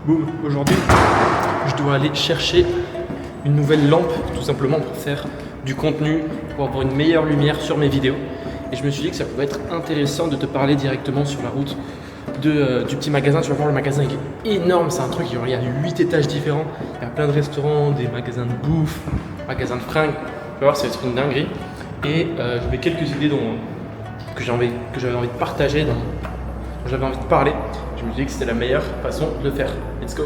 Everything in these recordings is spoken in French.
Boum, aujourd'hui, je dois aller chercher une nouvelle lampe, tout simplement pour faire du contenu, pour avoir une meilleure lumière sur mes vidéos. Et je me suis dit que ça pouvait être intéressant de te parler directement sur la route du petit magasin. Tu vas voir, le magasin il est énorme, c'est un truc, il y a 8 étages différents. Il y a plein de restaurants, des magasins de bouffe, magasins de fringues. Tu vas voir, ça va être une dinguerie. Et j'avais quelques idées que j'avais envie de partager, dont j'avais envie de parler. Je me suis dit que c'était la meilleure façon de le faire. Let's go!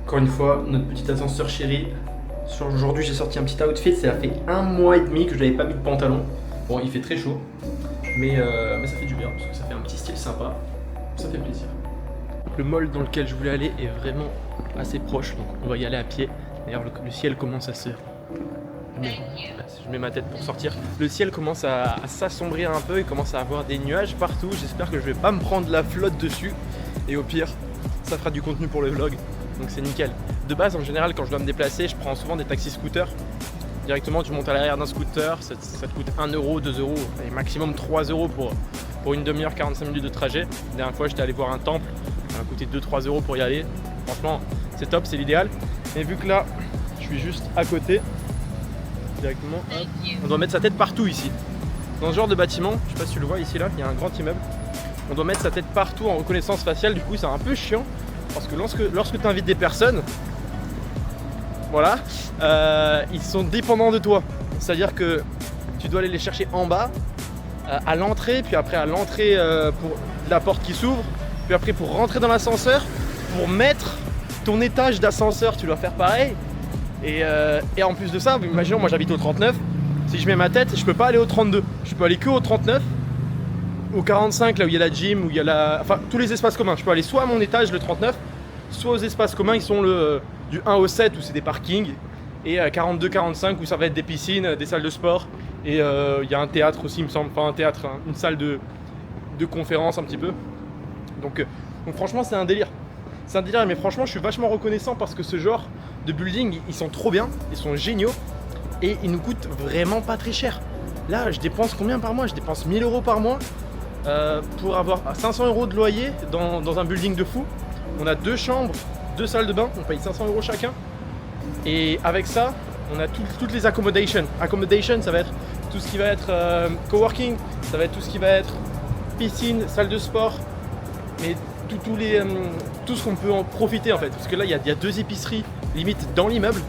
Encore une fois, notre petit ascenseur chéri. Aujourd'hui, j'ai sorti un petit outfit. Ça fait 1 mois et demi que je n'avais pas mis de pantalon. Bon, il fait très chaud, mais ça fait du bien parce que ça fait un petit style sympa. Ça fait plaisir. Le mall dans lequel je voulais aller est vraiment assez proche, donc on va y aller à pied. D'ailleurs, le ciel commence à se... Je mets ma tête pour sortir. Le ciel commence à s'assombrir un peu, il commence à avoir des nuages partout. J'espère que je vais pas me prendre la flotte dessus. Et au pire, ça fera du contenu pour le vlog. Donc c'est nickel. De base, en général, quand je dois me déplacer, je prends souvent des taxis scooters. Directement, tu montes à l'arrière d'un scooter, ça te coûte 1 euro, 2 euros, et maximum 3 euros pour une demi-heure, 45 minutes de trajet. La dernière fois, j'étais allé voir un temple, ça m'a coûté 2-3 euros pour y aller. Franchement, c'est top, c'est l'idéal. Et vu que là, je suis juste à côté, directement, hop, on doit mettre sa tête partout ici. Dans ce genre de bâtiment, je sais pas si tu le vois ici, là, il y a un grand immeuble. On doit mettre sa tête partout en reconnaissance faciale, du coup c'est un peu chiant. Parce que lorsque tu invites des personnes, voilà, ils sont dépendants de toi. C'est-à-dire que tu dois aller les chercher en bas, à l'entrée, puis après à l'entrée pour la porte qui s'ouvre, puis après pour rentrer dans l'ascenseur, pour mettre ton étage d'ascenseur, tu dois faire pareil. Et en plus de ça, imaginons, moi j'habite au 39, si je mets ma tête, je peux pas aller au 32, je peux aller que au 39, au 45, là où il y a la gym, où il y a enfin tous les espaces communs. Je peux aller soit à mon étage, le 39, soit aux espaces communs qui sont du 1 au 7 où c'est des parkings, et 42-45 où ça va être des piscines, des salles de sport, et il y a un théâtre aussi, il me semble, pas un théâtre, hein, une salle de conférence un petit peu. Donc franchement c'est un délire. C'est un délire, mais franchement je suis vachement reconnaissant parce que ce genre de building, ils sont trop bien, ils sont géniaux, et ils nous coûtent vraiment pas très cher. Là je dépense combien par mois? Je dépense 1000 euros par mois pour avoir 500 euros de loyer dans un building de fou. On a 2 chambres, 2 salles de bain, on paye 500 euros chacun. Et avec ça, on a toutes les accommodations. Accommodation, ça va être tout ce qui va être coworking, ça va être tout ce qui va être piscine, salle de sport, mais tout ce qu'on peut en profiter en fait. Parce que là, il y a 2 épiceries limite dans l'immeuble.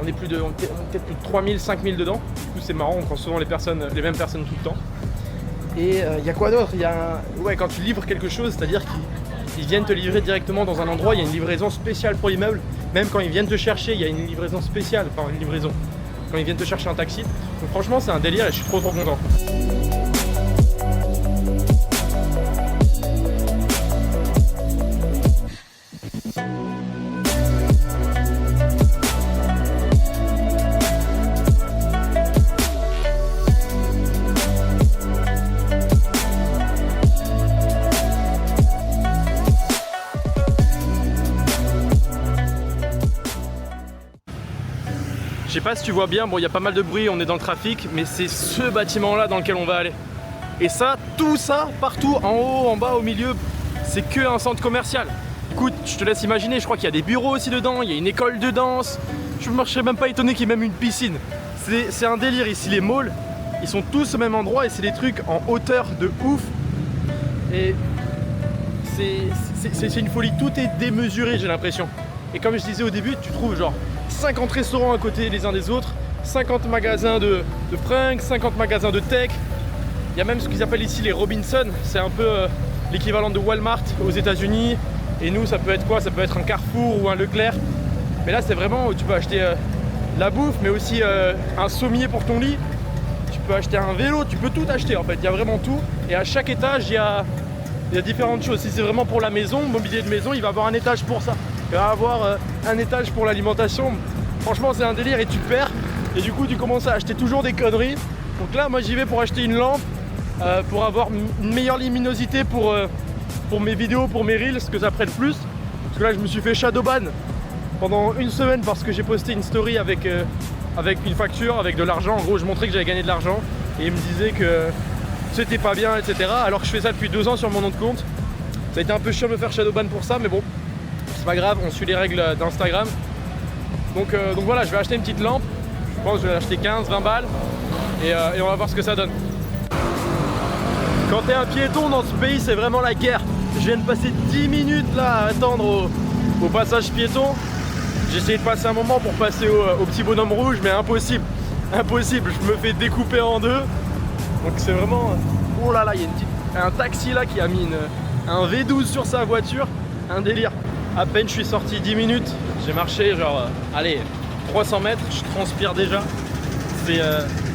On est peut-être plus de 3000, 5000 dedans. Du coup, c'est marrant, on prend souvent les mêmes personnes tout le temps. Et il y a quoi d'autre? Ouais, quand tu livres quelque chose, c'est-à-dire qu'ils viennent te livrer directement dans un endroit, il y a une livraison spéciale pour l'immeuble. Même quand ils viennent te chercher, il y a une livraison spéciale, enfin une livraison, quand ils viennent te chercher un taxi. Donc franchement, c'est un délire et je suis trop content. Je sais pas si tu vois bien, bon il y a pas mal de bruit, on est dans le trafic, mais c'est ce bâtiment là dans lequel on va aller. Et ça, tout ça, partout, en haut, en bas, au milieu, c'est que un centre commercial. Écoute, je te laisse imaginer, je crois qu'il y a des bureaux aussi dedans, il y a une école de danse. Je ne serais même pas étonné qu'il y ait même une piscine. C'est un délire ici, les malls, ils sont tous au même endroit et c'est des trucs en hauteur de ouf. Et c'est une folie, tout est démesuré j'ai l'impression. Et comme je disais au début, tu trouves genre 50 restaurants à côté les uns des autres, 50 magasins de fringues, 50 magasins de tech. Il y a même ce qu'ils appellent ici les Robinson, c'est un peu l'équivalent de Walmart aux États-Unis. Et nous, ça peut être quoi? Ça peut être un Carrefour ou un Leclerc. Mais là, c'est vraiment où tu peux acheter la bouffe, mais aussi un sommier pour ton lit. Tu peux acheter un vélo, tu peux tout acheter en fait. Il y a vraiment tout. Et à chaque étage, il y a différentes choses. Si c'est vraiment pour la maison, mobilier de maison, il va avoir un étage pour ça. Il va avoir un étage pour l'alimentation. Franchement, c'est un délire et tu te perds. Et du coup, tu commences à acheter toujours des conneries. Donc là, moi, j'y vais pour acheter une lampe, pour avoir une meilleure luminosité pour mes vidéos, pour mes reels, ce que ça prête plus. Parce que là, je me suis fait shadowban pendant 1 semaine parce que j'ai posté une story avec une facture, avec de l'argent. En gros, je montrais que j'avais gagné de l'argent et il me disait que c'était pas bien, etc. Alors que je fais ça depuis 2 ans sur mon nom de compte. Ça a été un peu chiant de me faire shadowban pour ça, mais bon, c'est pas grave, on suit les règles d'Instagram. Donc voilà, je vais acheter une petite lampe. Je pense que je vais l'acheter 15-20 balles et on va voir ce que ça donne. Quand t'es un piéton dans ce pays, c'est vraiment la guerre. Je viens de passer 10 minutes là à attendre au passage piéton. J'ai essayé de passer un moment pour passer au petit bonhomme rouge, mais impossible. Impossible, je me fais découper en deux. Donc c'est vraiment... Oh là là, il y a un taxi là qui a mis un V12 sur sa voiture. Un délire. À peine je suis sorti 10 minutes, j'ai marché genre, allez, 300 mètres, je transpire déjà. C'est...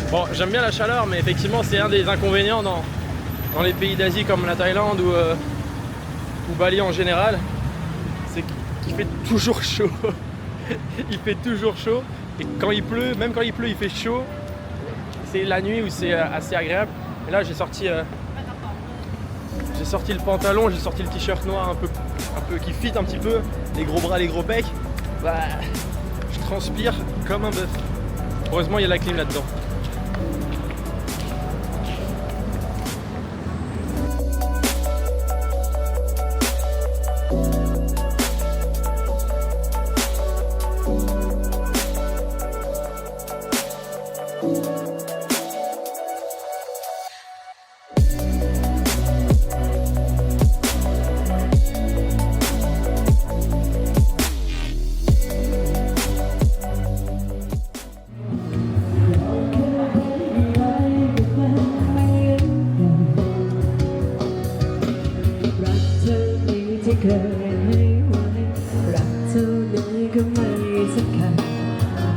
Bon, j'aime bien la chaleur, mais effectivement c'est un des inconvénients dans les pays d'Asie comme la Thaïlande ou Bali en général. C'est qu'il fait toujours chaud. Il fait toujours chaud. Et quand il pleut, même quand il pleut, il fait chaud. C'est la nuit où c'est assez agréable. Et là j'ai sorti le pantalon, j'ai sorti le t-shirt noir un peu qui fit un petit peu, les gros bras, les gros pecs. Bah, je transpire comme un bœuf. Heureusement il y a la clim là-dedans.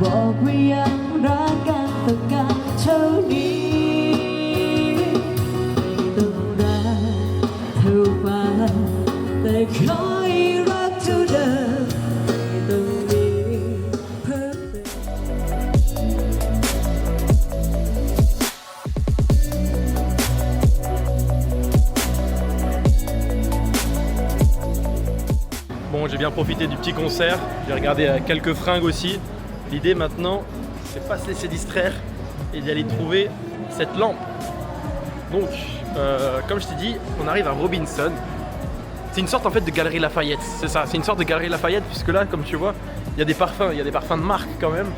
บอกว่ายังรักกันต้องการเท่านี้ต้องรักเท่าฟ้าแต่ขอให้รักเท่าเดิมต้องมีเพิ่มเติม Bon, j'ai bien profité du petit concert, j'ai regardé quelques fringues aussi. L'idée maintenant, c'est pas se laisser distraire et d'y aller trouver cette lampe. Donc, comme je t'ai dit, on arrive à Robinson. C'est une sorte en fait de galerie Lafayette, c'est ça, c'est une sorte de galerie Lafayette puisque là, comme tu vois, il y a des parfums de marque quand même.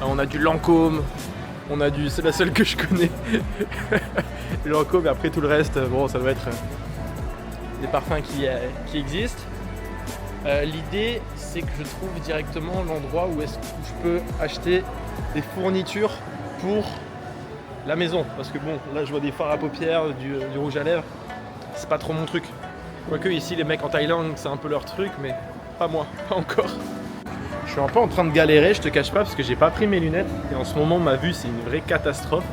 On a du Lancôme, on a du, c'est la seule que je connais, Lancôme, et après tout le reste, bon, ça doit être des parfums qui existent. L'idée c'est que je trouve directement l'endroit où je peux acheter des fournitures pour la maison, parce que bon là je vois des fards à paupières, du rouge à lèvres, c'est pas trop mon truc. Quoique ici les mecs en Thaïlande c'est un peu leur truc, mais pas moi, pas encore. Je suis un peu en train de galérer, je te cache pas, parce que j'ai pas pris mes lunettes et en ce moment ma vue c'est une vraie catastrophe.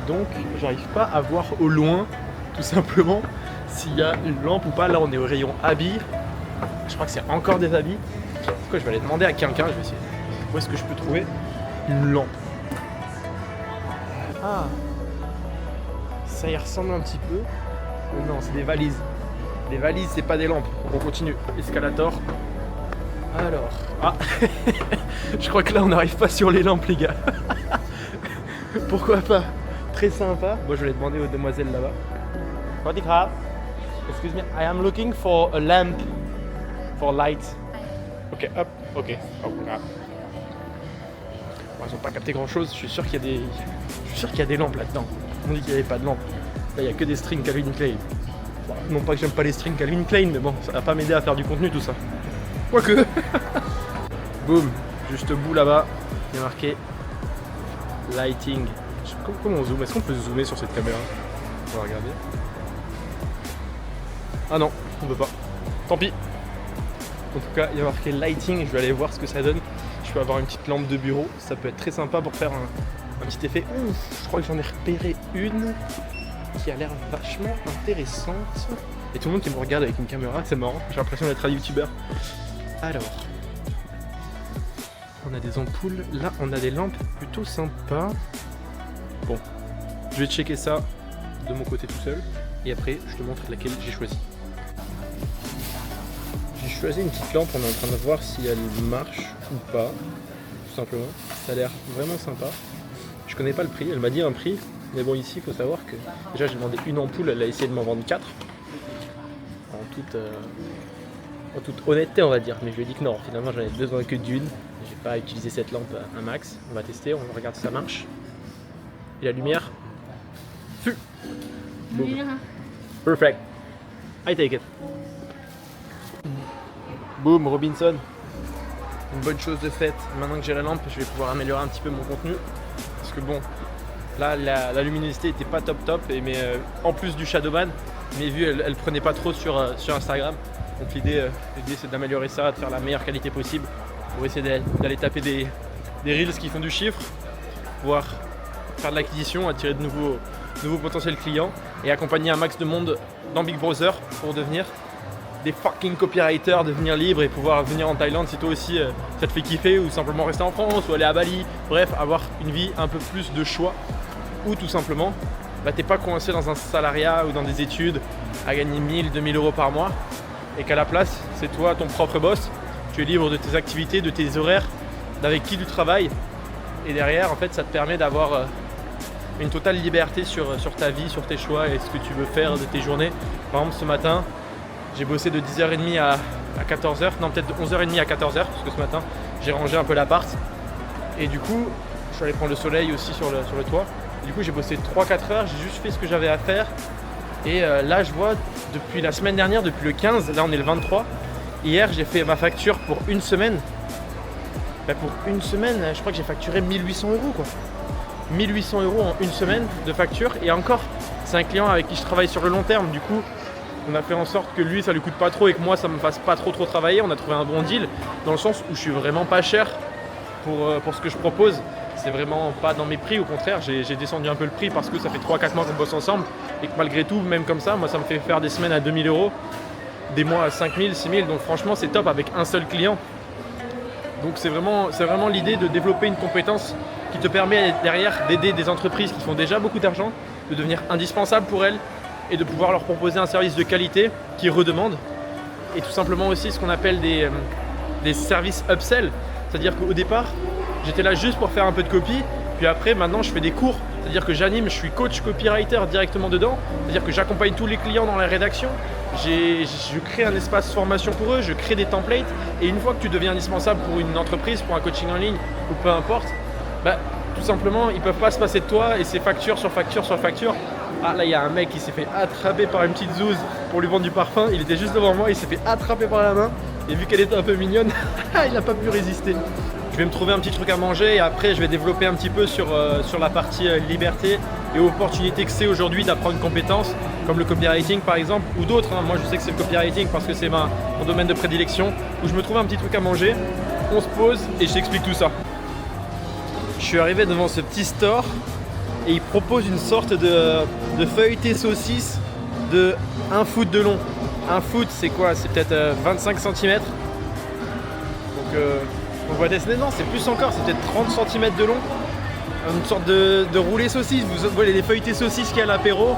Donc j'arrive pas à voir au loin tout simplement s'il y a une lampe ou pas. Là on est au rayon habits. Je crois que c'est encore des habits. Pourquoi je vais aller demander à quelqu'un, je vais essayer. Où est-ce que je peux trouver une lampe? Ah, ça y ressemble un petit peu. Non, c'est des valises. Les valises, c'est pas des lampes. On continue. Escalator. Alors, ah, je crois que là on n'arrive pas sur les lampes, les gars. Pourquoi pas? Très sympa. Moi, je vais demander aux demoiselles là-bas. Excuse me, I am looking for a lamp. For light. Ok, hop, ok. Oh, ah. Bon, ils ont pas capté grand chose, je suis sûr qu'il y a des lampes là-dedans. On dit qu'il n'y avait pas de lampes. Là, il n'y a que des strings Calvin Klein. Bon, non pas que j'aime pas les strings Calvin Klein, mais bon, ça va pas m'aider à faire du contenu tout ça. Quoique. Boum, juste au bout là-bas, il y a marqué lighting. Je sais pas comment on zoome. Est-ce qu'on peut zoomer sur cette caméra? On va regarder. Ah non, on peut pas. Tant pis. En tout cas, il y a marqué lighting, je vais aller voir ce que ça donne. Je peux avoir une petite lampe de bureau, ça peut être très sympa pour faire un petit effet. Ouf, je crois que j'en ai repéré une qui a l'air vachement intéressante. Et tout le monde qui me regarde avec une caméra, c'est marrant, j'ai l'impression d'être un youtubeur. Alors, on a des ampoules, là on a des lampes plutôt sympas. Bon, je vais checker ça de mon côté tout seul. Et après, je te montre laquelle j'ai choisi. J'ai choisi une petite lampe, on est en train de voir si elle marche ou pas, tout simplement. Ça a l'air vraiment sympa. Je connais pas le prix, elle m'a dit un prix, mais bon ici il faut savoir que déjà j'ai demandé une ampoule, elle a essayé de m'en vendre 4. En en toute honnêteté, on va dire. Mais je lui ai dit que non, finalement j'en ai besoin que d'une. Je vais pas utiliser cette lampe un max. On va tester, on regarde si ça marche. Et la lumière. Fut. Boom. Perfect. I take it. Boom, Robinson. Une bonne chose de faite. Maintenant que j'ai la lampe, je vais pouvoir améliorer un petit peu mon contenu. Parce que bon, là la luminosité était pas top, mais en plus du shadowban, mes vues elles prenaient pas trop sur Instagram. Donc l'idée c'est d'améliorer ça, de faire la meilleure qualité possible pour essayer d'aller taper des reels qui font du chiffre, pouvoir faire de l'acquisition, attirer de nouveaux potentiels clients et accompagner un max de monde dans Big Brother pour devenir des fucking copywriters, devenir libre et pouvoir venir en Thaïlande si toi aussi ça te fait kiffer, ou simplement rester en France ou aller à Bali, bref, avoir une vie un peu plus de choix, ou tout simplement t'es pas coincé dans un salariat ou dans des études à gagner 1000, 2000 euros par mois, et qu'à la place c'est toi ton propre boss, tu es libre de tes activités, de tes horaires, d'avec qui tu travailles, et derrière en fait ça te permet d'avoir une totale liberté sur ta vie, sur tes choix et ce que tu veux faire de tes journées. Par exemple ce matin j'ai bossé de 10h30 à 14h, non peut-être de 11h30 à 14h, parce que ce matin j'ai rangé un peu l'appart. Et du coup, je suis allé prendre le soleil aussi sur le toit. Et du coup j'ai bossé 3-4 heures, j'ai juste fait ce que j'avais à faire. Et là je vois, depuis la semaine dernière, depuis le 15, là on est le 23, hier j'ai fait ma facture pour une semaine. Pour une semaine, je crois que j'ai facturé 1800 euros quoi. 1800 euros en une semaine de facture, et encore, c'est un client avec qui je travaille sur le long terme, du coup on a fait en sorte que lui ça lui coûte pas trop et que moi ça me fasse pas trop travailler. On a trouvé un bon deal dans le sens où je suis vraiment pas cher pour ce que je propose. C'est vraiment pas dans mes prix, au contraire j'ai descendu un peu le prix parce que ça fait 3-4 mois qu'on bosse ensemble et que malgré tout, même comme ça, moi ça me fait faire des semaines à 2000 euros, des mois à 5000, 6000, donc franchement c'est top avec un seul client. Donc c'est vraiment l'idée de développer une compétence qui te permet derrière d'aider des entreprises qui font déjà beaucoup d'argent, de devenir indispensable pour elles et de pouvoir leur proposer un service de qualité qui redemande, et tout simplement aussi ce qu'on appelle des services upsell, c'est-à-dire qu'au départ j'étais là juste pour faire un peu de copie, puis après maintenant je fais des cours, c'est-à-dire que j'anime, je suis coach copywriter directement dedans, c'est-à-dire que j'accompagne tous les clients dans la rédaction, je crée un espace formation pour eux, je crée des templates, et une fois que tu deviens indispensable pour une entreprise, pour un coaching en ligne ou peu importe, tout simplement ils peuvent pas se passer de toi, et c'est facture sur facture sur facture. Ah là il y a un mec qui s'est fait attraper par une petite zouze pour lui vendre du parfum, il était juste devant moi, il s'est fait attraper par la main, et vu qu'elle était un peu mignonne, il n'a pas pu résister. Je vais me trouver un petit truc à manger et après je vais développer un petit peu sur la partie liberté et opportunité que c'est aujourd'hui d'apprendre une compétence comme le copywriting par exemple, ou d'autres. Moi je sais que c'est le copywriting parce que c'est mon domaine de prédilection, où je me trouve un petit truc à manger, on se pose et je t'explique tout ça. Je suis arrivé devant ce petit store et il propose une sorte de feuilleté saucisse de 1 foot de long. 1 foot c'est quoi? C'est peut-être 25 cm. Donc on va dessiner, non c'est plus encore, c'est peut-être 30 cm de long. Une sorte de roulé saucisse, vous voyez les feuilletés saucisses qu'il y a à l'apéro,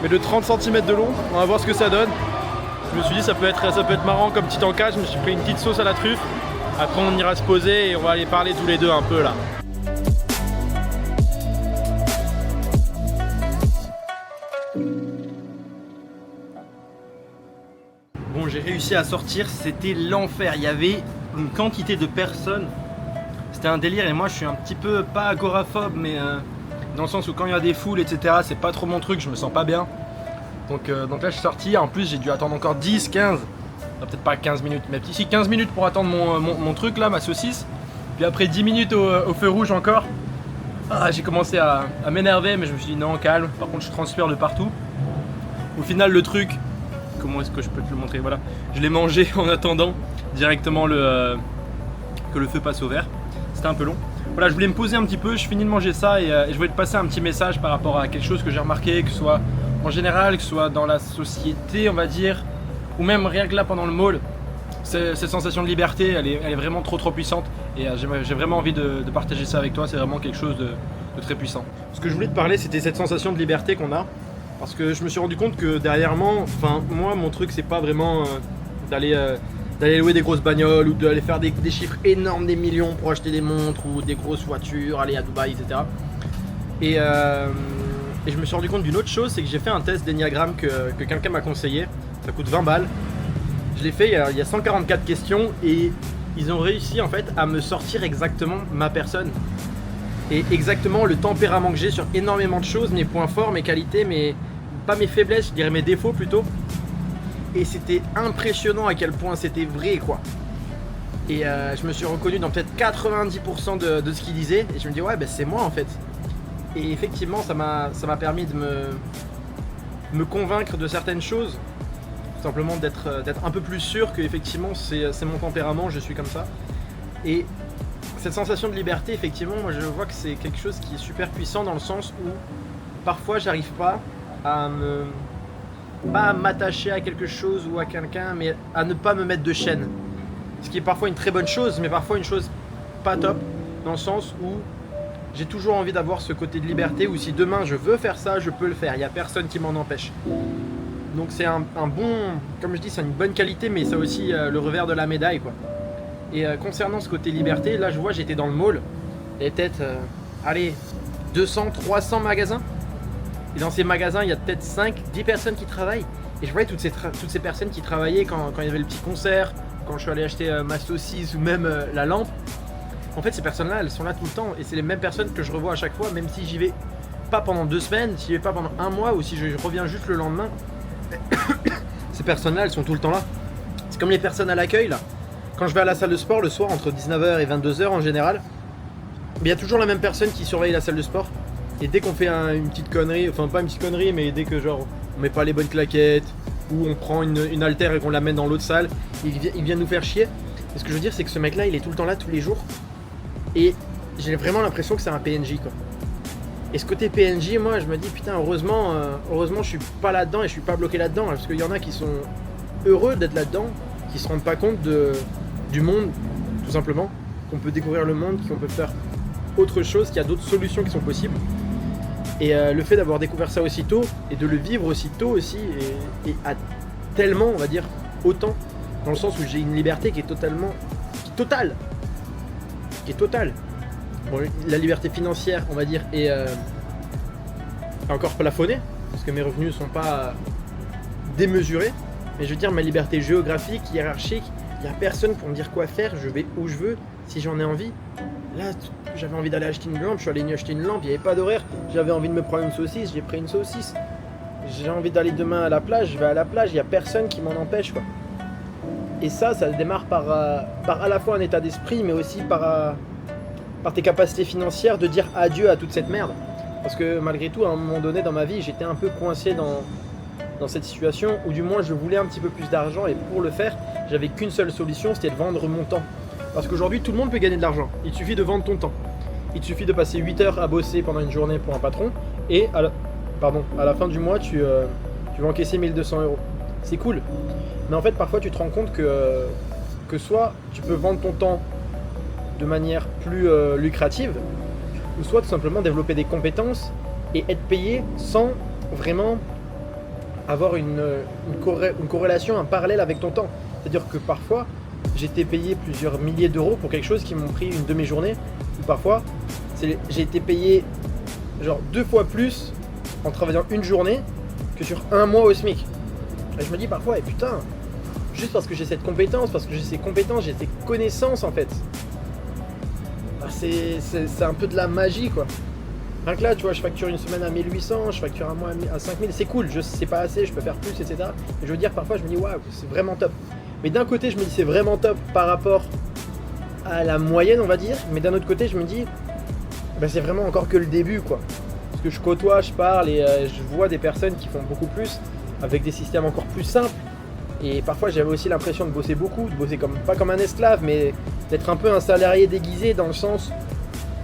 mais de 30 cm de long, on va voir ce que ça donne. Je me suis dit ça peut être marrant comme petit encas, je me suis pris une petite sauce à la truffe. Après on ira se poser et on va aller parler tous les deux un peu là. Bon, j'ai réussi à sortir, c'était l'enfer, il y avait une quantité de personnes, c'était un délire, et moi je suis un petit peu, pas agoraphobe, mais dans le sens où quand il y a des foules, etc., c'est pas trop mon truc, je me sens pas bien. Donc là je suis sorti, en plus j'ai dû attendre encore 10, 15, peut-être pas 15 minutes, mais ici 15 minutes pour attendre mon truc là, ma saucisse. Puis après 10 minutes au feu rouge encore, j'ai commencé à m'énerver, mais je me suis dit non, calme, par contre je transpire de partout. Au final le truc, comment est-ce que je peux te le montrer, voilà, je l'ai mangé en attendant directement que le feu passe au vert. C'était un peu long. Voilà, je voulais me poser un petit peu, je finis de manger ça et je voulais te passer un petit message par rapport à quelque chose que j'ai remarqué, que ce soit en général, que ce soit dans la société on va dire, ou même rien que là pendant le mall. Cette sensation de liberté, elle est vraiment trop puissante, et j'ai vraiment envie de partager ça avec toi. C'est vraiment quelque chose de très puissant. Ce que je voulais te parler, c'était cette sensation de liberté qu'on a, parce que je me suis rendu compte que derrière moi, mon truc c'est pas vraiment d'aller louer des grosses bagnoles ou d'aller faire des chiffres énormes, des millions pour acheter des montres ou des grosses voitures, aller à Dubaï, etc. Et je me suis rendu compte d'une autre chose, c'est que j'ai fait un test d'énéagramme que quelqu'un m'a conseillé. Ça coûte 20 balles. Je l'ai fait il y a 144 questions et ils ont réussi en fait à me sortir exactement ma personne et exactement le tempérament que j'ai sur énormément de choses, mes points forts, mes qualités, pas mes faiblesses, je dirais mes défauts plutôt. Et c'était impressionnant à quel point c'était vrai quoi. Et je me suis reconnu dans peut-être 90% de ce qu'ils disaient et je me dis ouais c'est moi en fait. Et effectivement ça m'a permis de me convaincre de certaines choses. Tout simplement d'être un peu plus sûr que effectivement c'est mon tempérament, je suis comme ça. Et cette sensation de liberté, effectivement, moi je vois que c'est quelque chose qui est super puissant dans le sens où parfois j'arrive pas à m'attacher à quelque chose ou à quelqu'un, mais à ne pas me mettre de chaîne. Ce qui est parfois une très bonne chose, mais parfois une chose pas top, dans le sens où j'ai toujours envie d'avoir ce côté de liberté où si demain je veux faire ça, je peux le faire, il n'y a personne qui m'en empêche. Donc c'est un bon, comme je dis, c'est une bonne qualité, mais c'est aussi le revers de la médaille quoi. Et concernant ce côté liberté, là je vois j'étais dans le mall, il y avait peut-être, 200, 300 magasins. Et dans ces magasins, il y a peut-être 5-10 personnes qui travaillent. Et je voyais toutes ces personnes qui travaillaient quand il y avait le petit concert, quand je suis allé acheter ma saucisse ou même la lampe. En fait ces personnes-là, elles sont là tout le temps et c'est les mêmes personnes que je revois à chaque fois, même si j'y vais pas pendant 2 semaines, si j'y vais pas pendant 1 mois ou si je reviens juste le lendemain. Ces personnes-là, elles sont tout le temps là. C'est comme les personnes à l'accueil là. Quand je vais à la salle de sport le soir entre 19h et 22h en général, il y a toujours la même personne qui surveille la salle de sport. Et dès qu'on fait une petite connerie, enfin pas une petite connerie, mais dès que genre on met pas les bonnes claquettes ou on prend une haltère et qu'on la met dans l'autre salle, il vient nous faire chier. Et ce que je veux dire, c'est que ce mec-là, il est tout le temps là, tous les jours. Et j'ai vraiment l'impression que c'est un PNJ quoi. Et ce côté PNJ, moi je me dis putain heureusement je suis pas là-dedans et je suis pas bloqué là-dedans, parce qu'il y en a qui sont heureux d'être là-dedans, qui se rendent pas compte du monde tout simplement, qu'on peut découvrir le monde, qu'on peut faire autre chose, qu'il y a d'autres solutions qui sont possibles. Et le fait d'avoir découvert ça aussi tôt et de le vivre aussi tôt aussi et à tellement on va dire autant, dans le sens où j'ai une liberté qui est totale. Bon, la liberté financière, on va dire, est encore plafonnée, parce que mes revenus ne sont pas démesurés. Mais je veux dire, ma liberté géographique, hiérarchique, il n'y a personne pour me dire quoi faire, je vais où je veux, si j'en ai envie. Là, j'avais envie d'aller acheter une lampe, je suis allé acheter une lampe, il n'y avait pas d'horaire. J'avais envie de me prendre une saucisse, j'ai pris une saucisse. J'ai envie d'aller demain à la plage, je vais à la plage, il n'y a personne qui m'en empêche, quoi. Et ça démarre par à la fois un état d'esprit, mais aussi par tes capacités financières de dire adieu à toute cette merde. Parce que malgré tout, à un moment donné dans ma vie, j'étais un peu coincé dans cette situation, ou du moins je voulais un petit peu plus d'argent, et pour le faire, j'avais qu'une seule solution, c'était de vendre mon temps. Parce qu'aujourd'hui, tout le monde peut gagner de l'argent, il suffit de vendre ton temps. Il te suffit de passer 8 heures à bosser pendant une journée pour un patron, et à la fin du mois, tu vas encaisser 1200 €. C'est cool. Mais en fait, parfois, tu te rends compte que soit tu peux vendre ton temps de manière plus lucrative, ou soit tout simplement développer des compétences et être payé sans vraiment avoir une corrélation, un parallèle avec ton temps. C'est-à-dire que parfois, j'étais payé plusieurs milliers d'euros pour quelque chose qui m'ont pris une demi-journée, ou parfois, j'ai été payé genre 2 fois plus en travaillant une journée que sur 1 mois au SMIC. Et je me dis parfois, putain, juste parce que j'ai cette compétence, parce que j'ai ces compétences, j'ai ces connaissances en fait. C'est un peu de la magie quoi. Rien que là, tu vois, je facture une semaine à 1800, je facture un mois à 5000, c'est cool, je sais pas assez, je peux faire plus, etc. Et je veux dire, parfois je me dis, waouh, c'est vraiment top. Mais d'un côté, je me dis, c'est vraiment top par rapport à la moyenne, on va dire. Mais d'un autre côté, je me dis, c'est vraiment encore que le début quoi. Parce que je côtoie, je parle et je vois des personnes qui font beaucoup plus, avec des systèmes encore plus simples. Et parfois j'avais aussi l'impression de bosser beaucoup, de bosser pas comme un esclave, mais d'être un peu un salarié déguisé, dans le sens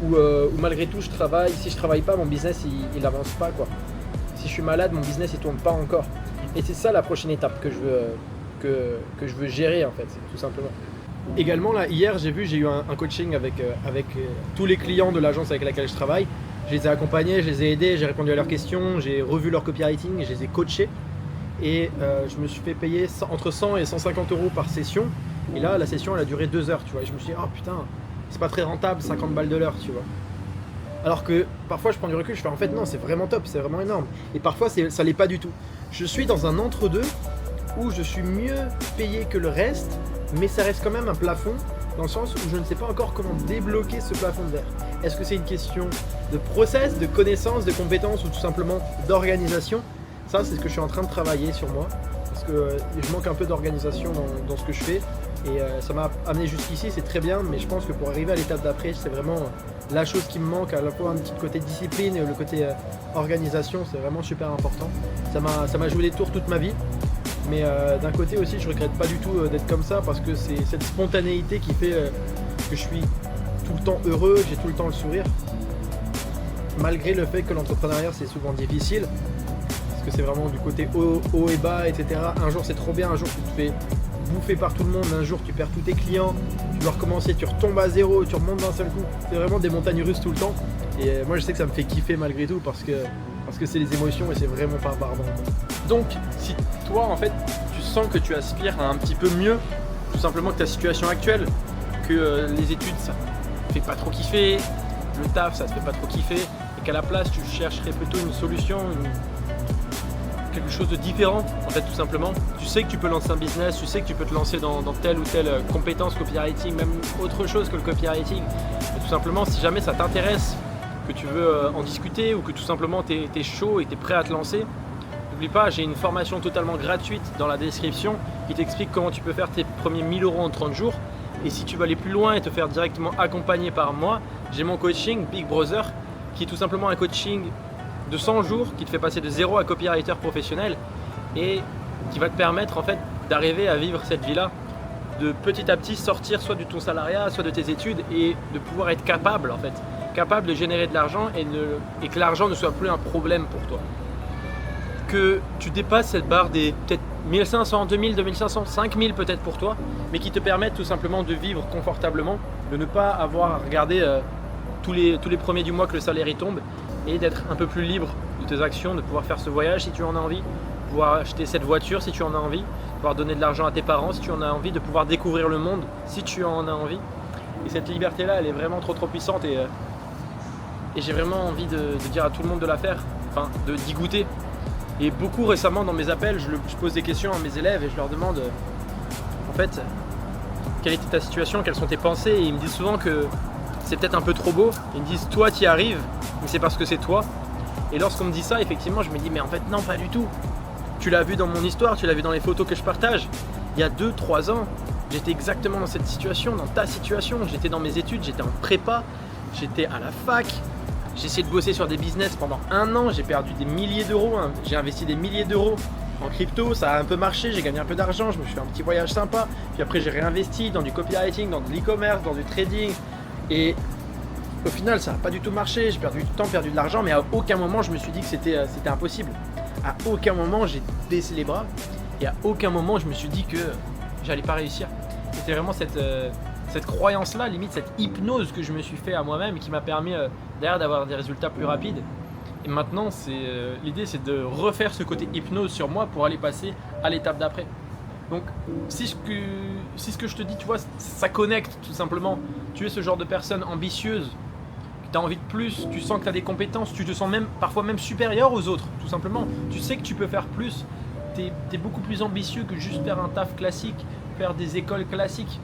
où malgré tout je travaille. Si je travaille pas, mon business il avance pas quoi. Si je suis malade, mon business il tourne pas encore. Et c'est ça la prochaine étape que je veux gérer en fait, tout simplement. Également là, hier j'ai eu un coaching avec tous les clients de l'agence avec laquelle je travaille. Je les ai accompagnés, je les ai aidés, j'ai répondu à leurs questions, j'ai revu leur copywriting, je les ai coachés. Et je me suis fait payer entre 100 et 150 € par session. Et là, la session, elle a duré 2 heures, tu vois. Et je me suis dit, oh putain, c'est pas très rentable, 50 balles de l'heure, tu vois. Alors que parfois, je prends du recul, je fais en fait, non, c'est vraiment top, c'est vraiment énorme. Et parfois, ça l'est pas du tout. Je suis dans un entre-deux où je suis mieux payé que le reste, mais ça reste quand même un plafond, dans le sens où je ne sais pas encore comment débloquer ce plafond de verre. Est-ce que c'est une question de process, de connaissances, de compétences ou tout simplement d'organisation? Ça, c'est ce que je suis en train de travailler sur moi, parce que je manque un peu d'organisation dans ce que je fais, et ça m'a amené jusqu'ici, c'est très bien, mais je pense que pour arriver à l'étape d'après, c'est vraiment la chose qui me manque, à la fois un petit côté discipline et le côté organisation, c'est vraiment super important. Ça m'a joué des tours toute ma vie, mais d'un côté aussi, je regrette pas du tout d'être comme ça, parce que c'est cette spontanéité qui fait que je suis tout le temps heureux, j'ai tout le temps le sourire, malgré le fait que l'entrepreneuriat c'est souvent difficile, parce que c'est vraiment du côté haut et bas, etc. Un jour c'est trop bien, un jour tu te fais bouffer par tout le monde, un jour tu perds tous tes clients, tu dois recommencer, tu retombes à zéro, tu remontes d'un seul coup. C'est vraiment des montagnes russes tout le temps. Et moi je sais que ça me fait kiffer malgré tout, parce que c'est les émotions et c'est vraiment pas barbant. Donc, si toi, en fait, tu sens que tu aspires à un petit peu mieux, tout simplement que ta situation actuelle, que les études, ça te fait pas trop kiffer, le taf, ça te fait pas trop kiffer, et qu'à la place, tu chercherais plutôt une solution, quelque chose de différent, en fait, tout simplement. Tu sais que tu peux lancer un business, tu sais que tu peux te lancer dans telle ou telle compétence copywriting, même autre chose que le copywriting. Et tout simplement, si jamais ça t'intéresse, que tu veux en discuter, ou que tout simplement tu es chaud et tu es prêt à te lancer, n'oublie pas, j'ai une formation totalement gratuite dans la description qui t'explique comment tu peux faire tes premiers 1000 € en 30 jours. Et si tu veux aller plus loin et te faire directement accompagner par moi, j'ai mon coaching Big Brother, qui est tout simplement un coaching de 100 jours qui te fait passer de zéro à copywriter professionnel et qui va te permettre en fait d'arriver à vivre cette vie-là, de petit à petit sortir soit de ton salariat, soit de tes études, et de pouvoir être capable en fait, capable de générer de l'argent et que l'argent ne soit plus un problème pour toi. Que tu dépasses cette barre des peut-être 1500, 2000, 2500, 5000 peut-être pour toi, mais qui te permettent tout simplement de vivre confortablement, de ne pas avoir à regarder tous les premiers du mois que le salaire y tombe, et d'être un peu plus libre de tes actions, de pouvoir faire ce voyage si tu en as envie, de pouvoir acheter cette voiture si tu en as envie, de pouvoir donner de l'argent à tes parents si tu en as envie, de pouvoir découvrir le monde si tu en as envie. Et cette liberté-là, elle est vraiment trop puissante, et j'ai vraiment envie de dire à tout le monde de la faire, enfin d'y goûter. Et beaucoup récemment dans mes appels, je pose des questions à mes élèves et je leur demande en fait quelle était ta situation, quelles sont tes pensées, et ils me disent souvent que c'est peut-être un peu trop beau. Ils me disent toi t'y arrives, mais c'est parce que c'est toi. Et lorsqu'on me dit ça, effectivement je me dis mais en fait non, pas du tout. Tu l'as vu dans mon histoire, tu l'as vu dans les photos que je partage. Il y a 2-3 ans, j'étais exactement dans cette situation, dans ta situation. J'étais dans mes études, j'étais en prépa, j'étais à la fac. J'ai essayé de bosser sur des business pendant 1 an, j'ai perdu des milliers d'euros, hein. J'ai investi des milliers d'euros en crypto, ça a un peu marché, j'ai gagné un peu d'argent, je me suis fait un petit voyage sympa, puis après j'ai réinvesti dans du copywriting, dans de l'e-commerce, dans du trading, et au final ça n'a pas du tout marché, j'ai perdu du temps, perdu de l'argent, mais à aucun moment je me suis dit que c'était impossible. À aucun moment j'ai baissé les bras, et à aucun moment je me suis dit que j'allais pas réussir. C'était vraiment cette croyance-là, limite cette hypnose que je me suis fait à moi-même, et qui m'a permis derrière d'avoir des résultats plus rapides. Et maintenant, l'idée c'est de refaire ce côté hypnose sur moi pour aller passer à l'étape d'après. Donc si ce que je te dis, tu vois, ça connecte tout simplement. Tu es ce genre de personne ambitieuse, tu as envie de plus, tu sens que tu as des compétences, tu te sens même parfois même supérieur aux autres, tout simplement. Tu sais que tu peux faire plus, tu es beaucoup plus ambitieux que juste faire un taf classique, faire des écoles classiques.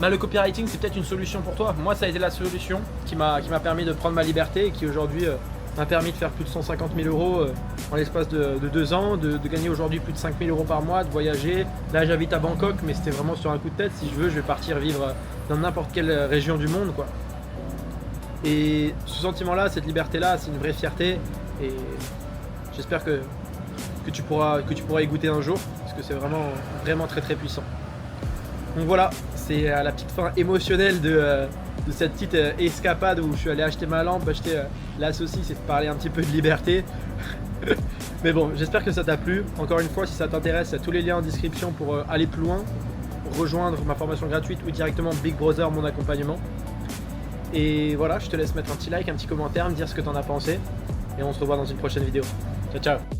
Le copywriting c'est peut-être une solution pour toi. Moi ça a été la solution qui m'a permis de prendre ma liberté, et qui aujourd'hui m'a permis de faire plus de 150 000 € en l'espace de 2 ans, de gagner aujourd'hui plus de 5 000 € par mois, de voyager. Là j'habite à Bangkok, mais c'était vraiment sur un coup de tête. Si je veux, je vais partir vivre dans n'importe quelle région du monde, quoi. Et ce sentiment-là, cette liberté-là, c'est une vraie fierté, et j'espère que tu pourras y goûter un jour, parce que c'est vraiment très puissant. Donc voilà, c'est à la petite fin émotionnelle de cette petite escapade où je suis allé acheter ma lampe, acheter la saucisse et te parler un petit peu de liberté. Mais bon, j'espère que ça t'a plu. Encore une fois, si ça t'intéresse, il y a tous les liens en description pour aller plus loin, rejoindre ma formation gratuite ou directement Big Brother, mon accompagnement. Et voilà, je te laisse mettre un petit like, un petit commentaire, me dire ce que t'en as pensé, et on se revoit dans une prochaine vidéo. Ciao ciao.